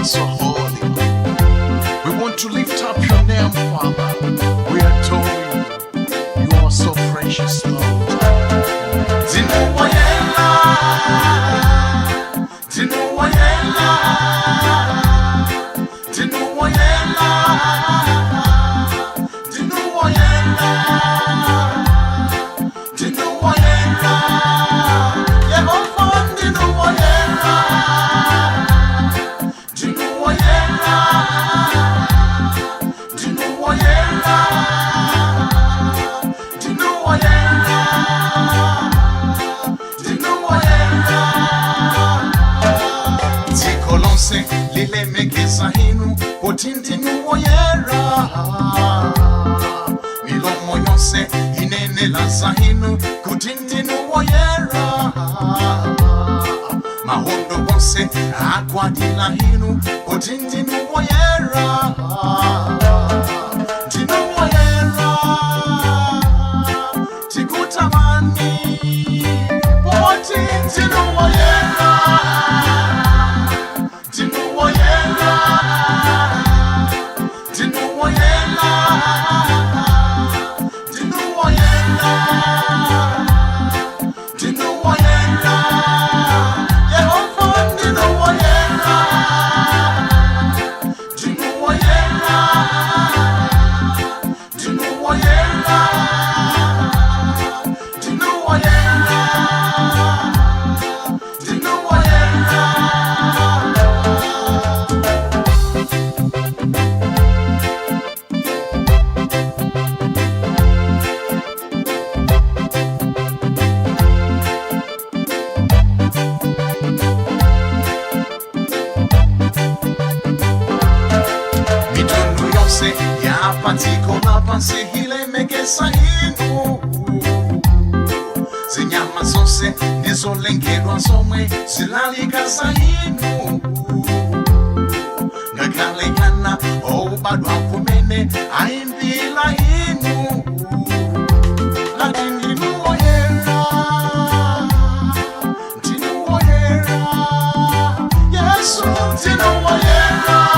so holy. We want to lift up your name, Father. We adore you. You are so precious, Lord. Zinuwayela, Zinuwayela, Zinuwayela, Zinuwayela, Zinuwayela, Yehova Zinuwayela, Zinuwayela, Zinuwayela, Zinuwayela. Lile megeza hinu potindi nuwoyera milomo yonse inenela zahinu kutindi nuwoyera mahondo bonse akwadila hinu potindi nuwoyera tinuwoyera tikutamani potindi nuwoyera hile megesa hinu zinyama zonse nizolengerwa zomwe zilalikaza hinu ngakalekana obadwa kumene aimbila hinu lakini nuwoyera tinuwoyera Yesu tinuwoyera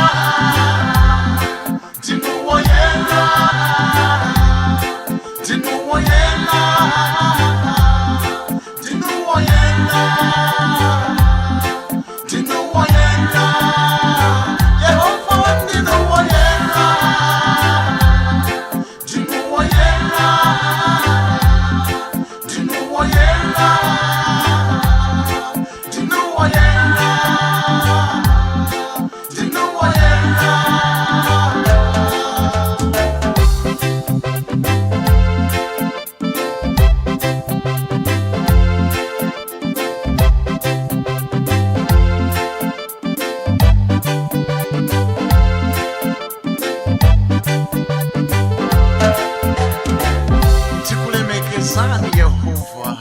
Yehova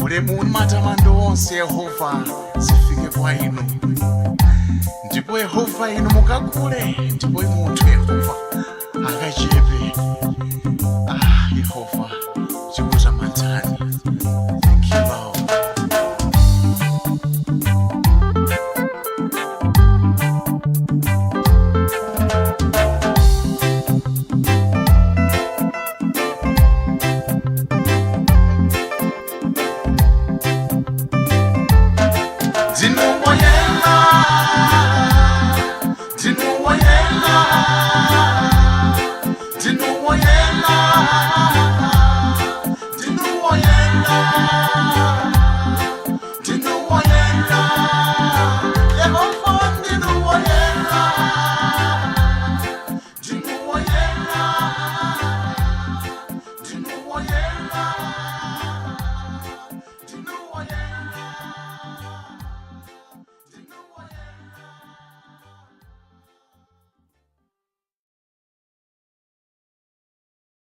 ulemu matamando onse Yehova zifike kwa inu ndipo Yehova inu mukakule ndipo munthu Yehova akachepe Yehova